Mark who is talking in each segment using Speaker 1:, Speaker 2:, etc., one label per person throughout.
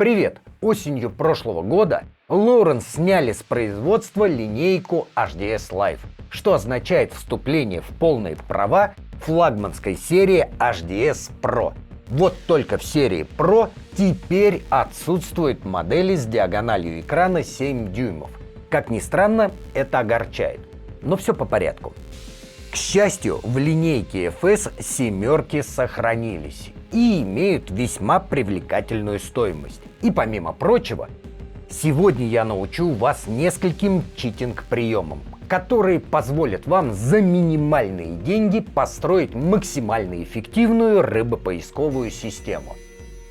Speaker 1: Привет! Осенью прошлого года Lowrance сняли с производства линейку HDS Live, что означает вступление в полные права флагманской серии HDS Pro. Вот только в серии Pro теперь отсутствуют модели с диагональю экрана 7 дюймов. Как ни странно, это огорчает. Но все по порядку. К счастью, в линейке FS семерки сохранились и имеют весьма привлекательную стоимость. И помимо прочего, сегодня я научу вас нескольким читинг-приемам, которые позволят вам за минимальные деньги построить максимально эффективную рыбопоисковую систему.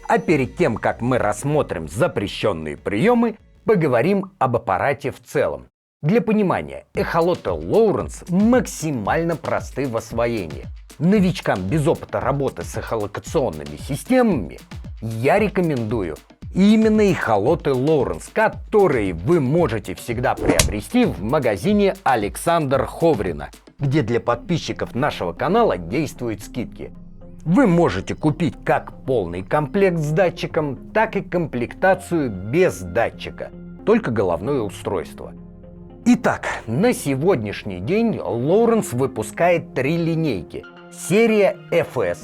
Speaker 1: А перед тем, как мы рассмотрим запрещенные приемы, поговорим об аппарате в целом. Для понимания, эхолоты Lowrance максимально просты в освоении. Новичкам без опыта работы с эхолокационными системами я рекомендую именно эхолоты Lowrance, которые вы можете всегда приобрести в магазине Александр Ховрина, где для подписчиков нашего канала действуют скидки. Вы можете купить как полный комплект с датчиком, так и комплектацию без датчика, только головное устройство. Итак, на сегодняшний день Lowrance выпускает 3 линейки. Серия FS.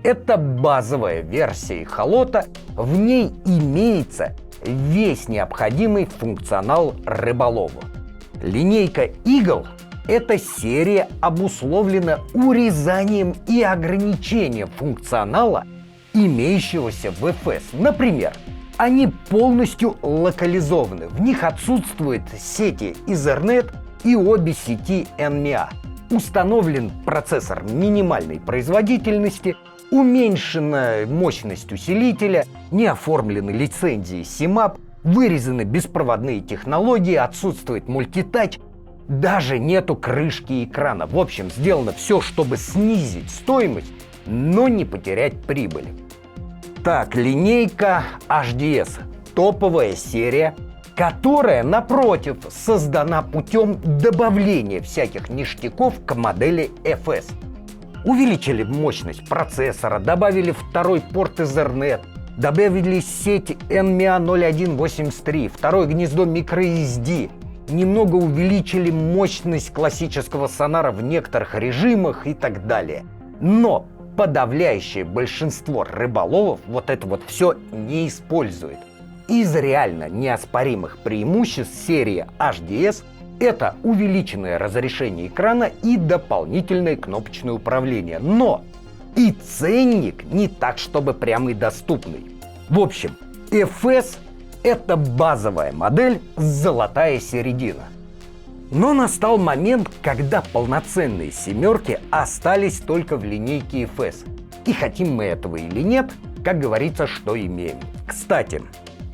Speaker 1: Это базовая версия эхолота, в ней имеется весь необходимый функционал рыболову. Линейка Eagle – эта серия обусловлена урезанием и ограничением функционала, имеющегося в FS. Например, они полностью локализованы, в них отсутствуют сети Ethernet и обе сети NMEA. Установлен процессор минимальной производительности, уменьшена мощность усилителя, не оформлены лицензии CMAP, вырезаны беспроводные технологии, отсутствует мультитач, даже нету крышки экрана. В общем, сделано все, чтобы снизить стоимость, но не потерять прибыль. Так, линейка HDS – топовая серия, которая, напротив, создана путем добавления всяких ништяков к модели FS. Увеличили мощность процессора, добавили второй порт Ethernet, добавили сеть NMEA 0183, второе гнездо microSD, немного увеличили мощность классического сонара в некоторых режимах и так далее. Но подавляющее большинство рыболовов вот это вот все не использует. Из реально неоспоримых преимуществ серии HDS это увеличенное разрешение экрана и дополнительное кнопочное управление. Но и ценник не так, чтобы прямо и доступный. В общем, FS – это базовая модель, золотая середина. Но настал момент, когда полноценные семерки остались только в линейке FS. И хотим мы этого или нет, как говорится, что имеем. Кстати,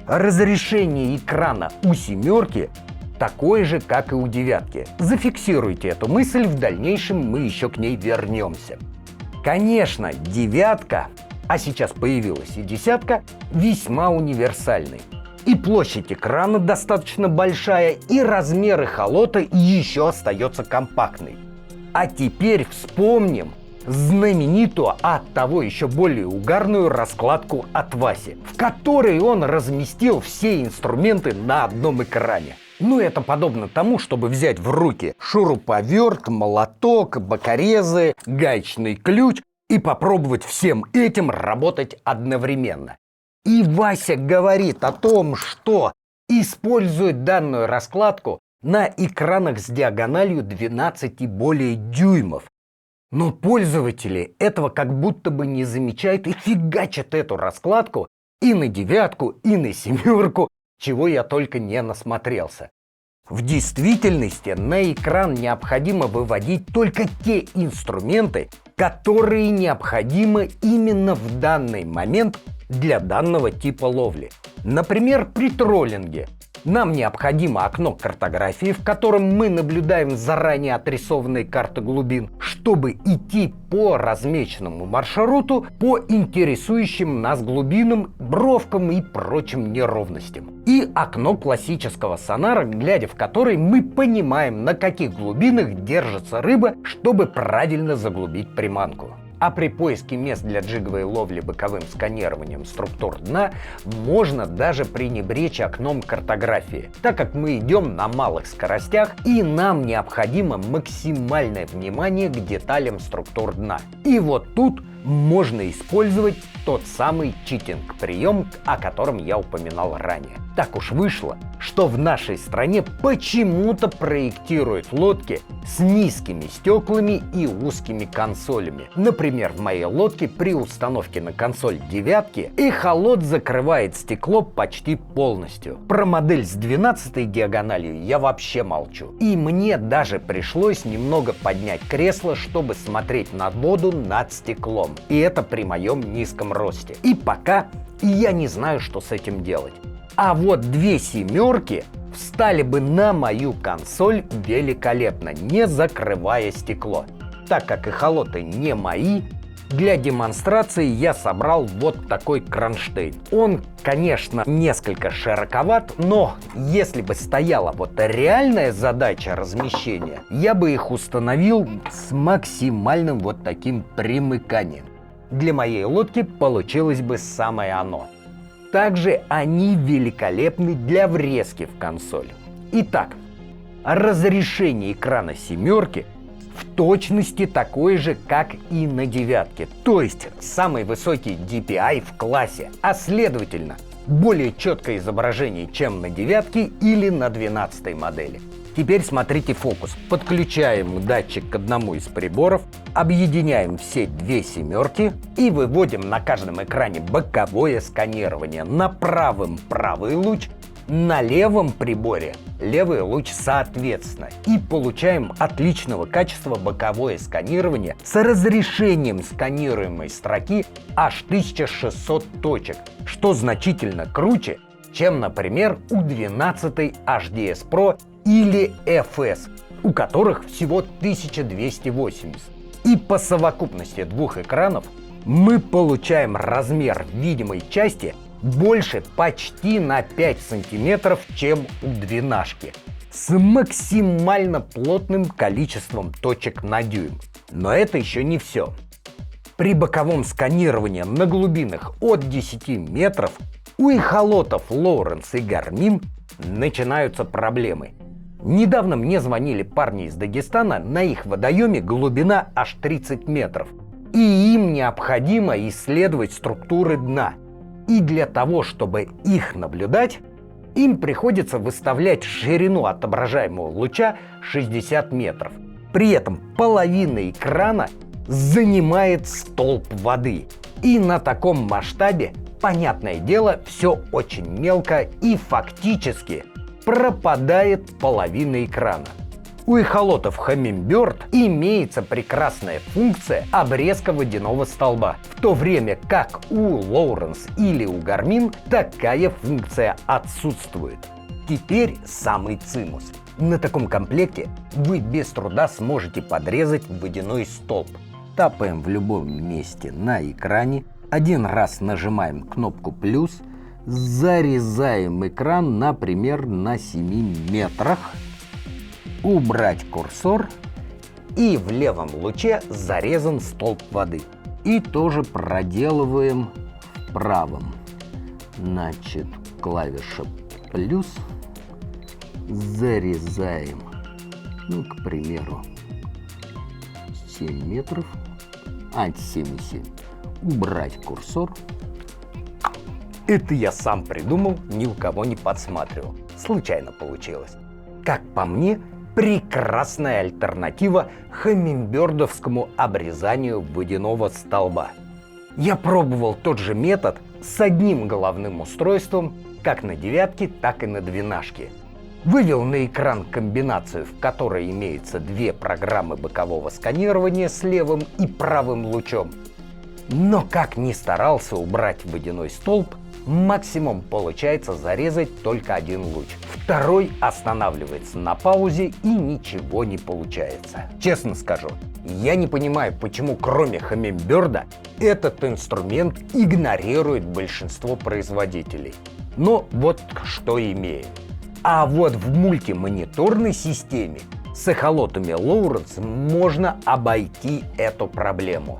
Speaker 1: разрешение экрана у семерки такое же, как и у девятки. Зафиксируйте эту мысль, в дальнейшем мы еще к ней вернемся. Конечно, девятка, а сейчас появилась и десятка, весьма универсальны. И площадь экрана достаточно большая, и размер эхолота еще остается компактный. А теперь вспомним знаменитую, а оттого еще более угарную раскладку от Васи, в которой он разместил все инструменты на одном экране. Ну, это подобно тому, чтобы взять в руки шуруповерт, молоток, бокорезы, гаечный ключ и попробовать всем этим работать одновременно. И Вася говорит о том, что использует данную раскладку на экранах с диагональю 12 и более дюймов. Но пользователи этого как будто бы не замечают и фигачат эту раскладку и на девятку, и на семерку, чего я только не насмотрелся. В действительности на экран необходимо выводить только те инструменты, которые необходимы именно в данный момент для данного типа ловли. Например, при троллинге нам необходимо окно картографии, в котором мы наблюдаем заранее отрисованные карты глубин, чтобы идти по размеченному маршруту по интересующим нас глубинам, бровкам и прочим неровностям. И окно классического сонара, глядя в который мы понимаем, на каких глубинах держится рыба, чтобы правильно заглубить приманку. А при поиске мест для джиговой ловли боковым сканированием структур дна можно даже пренебречь окном картографии, так как мы идем на малых скоростях и нам необходимо максимальное внимание к деталям структур дна. И вот тут можно использовать тот самый читинг-прием, о котором я упоминал ранее. Так уж вышло, что в нашей стране почему-то проектируют лодки с низкими стеклами и узкими консолями. Например, в моей лодке при установке на консоль девятки эхолот закрывает стекло почти полностью. Про модель с 12 диагональю я вообще молчу. И мне даже пришлось немного поднять кресло, чтобы смотреть на воду над стеклом. И это при моем низком росте. И пока я не знаю, что с этим делать. А вот две семерки встали бы на мою консоль великолепно, не закрывая стекло. Так как эхолоты не мои, для демонстрации я собрал вот такой кронштейн. Он, конечно, несколько широковат, но если бы стояла вот реальная задача размещения, я бы их установил с максимальным вот таким примыканием. Для моей лодки получилось бы самое оно. Также они великолепны для врезки в консоль. Итак, разрешение экрана семерки в точности такое же, как и на девятке. То есть самый высокий DPI в классе, а следовательно более четкое изображение, чем на девятке или на 12 модели. Теперь смотрите фокус. Подключаем датчик к одному из приборов, объединяем все две семерки и выводим на каждом экране боковое сканирование. На правом правый луч, на левом приборе левый луч соответственно. И получаем отличного качества боковое сканирование с разрешением сканируемой строки аж 1600 точек, что значительно круче, чем, например, у 12 HDS Pro или FS, у которых всего 1280. И по совокупности двух экранов мы получаем размер видимой части больше почти на 5 сантиметров, чем у двенашки, с максимально плотным количеством точек на дюйм. Но это еще не все. При боковом сканировании на глубинах от 10 метров у эхолотов Lowrance и Garmin начинаются проблемы. Недавно мне звонили парни из Дагестана, на их водоеме глубина аж 30 метров. И им необходимо исследовать структуры дна. И для того, чтобы их наблюдать, им приходится выставлять ширину отображаемого луча 60 метров. При этом половина экрана занимает столб воды. И на таком масштабе, понятное дело, все очень мелко и фактически пропадает половина экрана. У эхолотов Humminbird имеется прекрасная функция обрезка водяного столба, в то время как у Lowrance или у Garmin такая функция отсутствует. Теперь самый цимус. На таком комплекте вы без труда сможете подрезать водяной столб. Тапаем в любом месте на экране, один раз нажимаем кнопку плюс, зарезаем экран, например, на 7 метрах, убрать курсор, и в левом луче зарезан столб воды. И тоже проделываем в правом. Значит, клавиша плюс, зарезаем, ну, к примеру, 7 метров, 7,7. Убрать курсор. Это я сам придумал, ни у кого не подсматривал. Случайно получилось. Как по мне, прекрасная альтернатива хамминбердовскому обрезанию водяного столба. Я пробовал тот же метод с одним головным устройством, как на девятке, так и на двенашке. Вывел на экран комбинацию, в которой имеется две программы бокового сканирования с левым и правым лучом. Но как ни старался убрать водяной столб, максимум получается зарезать только один луч. Второй останавливается на паузе и ничего не получается. Честно скажу, я не понимаю, почему кроме Humminbird этот инструмент игнорирует большинство производителей. Но вот что имеем. А вот в мультимониторной системе с эхолотами Lowrance можно обойти эту проблему.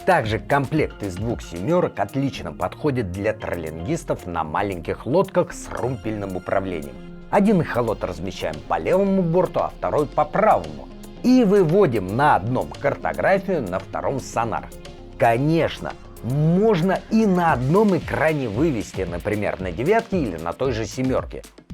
Speaker 1: Также комплект из 2 семерок отлично подходит для троллингистов на маленьких лодках с румпельным управлением. Один эхолот размещаем по левому борту, а второй по правому. И выводим на одном картографию, на втором сонар. Конечно, можно и на одном экране вывести, например, на 9 или на той же 7.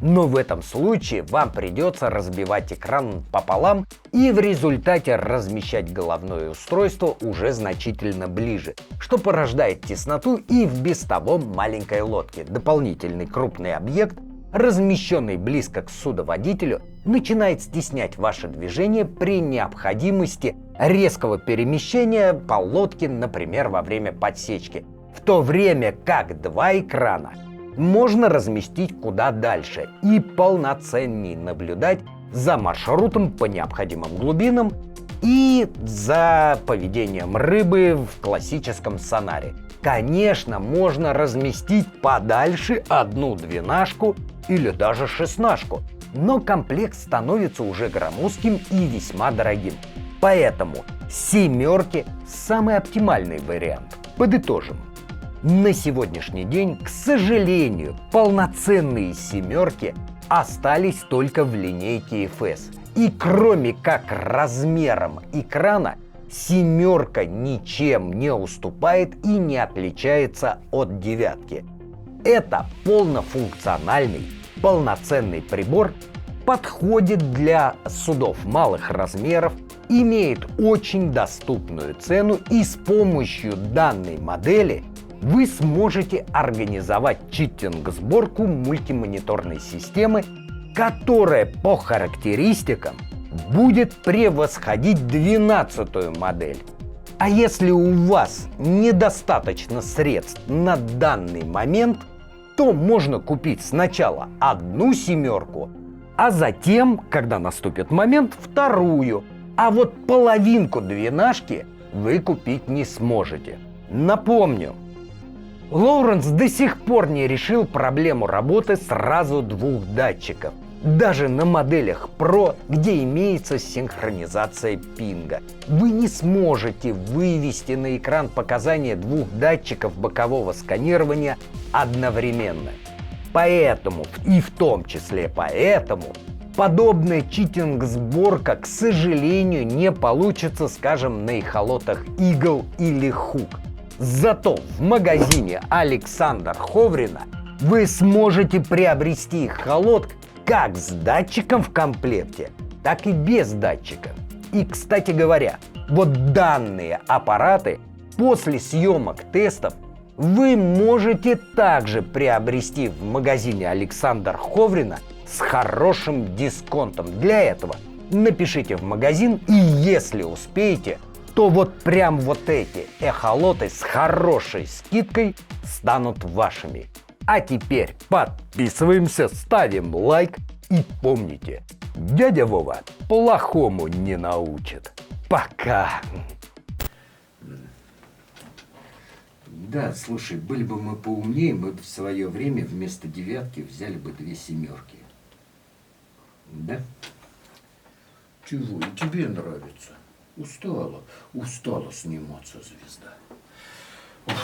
Speaker 1: Но в этом случае вам придется разбивать экран пополам и в результате размещать головное устройство уже значительно ближе, что порождает тесноту и в без того маленькой лодке. Дополнительный крупный объект, размещенный близко к судоводителю, начинает стеснять ваше движение при необходимости резкого перемещения по лодке, например, во время подсечки, в то время как 2 экрана можно разместить куда дальше и полноценнее наблюдать за маршрутом по необходимым глубинам и за поведением рыбы в классическом сонаре. Конечно, можно разместить подальше одну 12 или даже 16, но комплект становится уже громоздким и весьма дорогим. Поэтому 7 самый оптимальный вариант. Подытожим. На сегодняшний день, к сожалению, полноценные 7 остались только в линейке FS. И кроме как размером экрана, 7 ничем не уступает и не отличается от 9. Это полнофункциональный, полноценный прибор, подходит для судов малых размеров, имеет очень доступную цену, и с помощью данной модели вы сможете организовать читинг-сборку мультимониторной системы, которая по характеристикам будет превосходить 12-ю модель. А если у вас недостаточно средств на данный момент, то можно купить сначала одну 7, а затем, когда наступит момент, вторую. А вот половинку 12 вы купить не сможете. Напомню, Лоуренс до сих пор не решил проблему работы сразу 2 датчиков. Даже на моделях Pro, где имеется синхронизация пинга, вы не сможете вывести на экран показания 2 датчиков бокового сканирования одновременно. Поэтому, и в том числе поэтому, подобная читинг-сборка, к сожалению, не получится, скажем, на эхолотах Eagle или Hook. Зато в магазине Александра Ховрина вы сможете приобрести эхолот как с датчиком в комплекте, так и без датчика. И, кстати говоря, вот данные аппараты после съемок тестов вы можете также приобрести в магазине Александра Ховрина с хорошим дисконтом. Для этого напишите в магазин, и если успеете, то вот прям вот эти эхолоты с хорошей скидкой станут вашими. А теперь подписываемся, ставим лайк и помните, дядя Вова плохому не научит. Пока! Да, слушай, были бы мы поумнее, мы бы в свое время вместо 9 взяли бы 2 7. Да? Чего? И тебе нравится? Устала сниматься, звезда. Ух.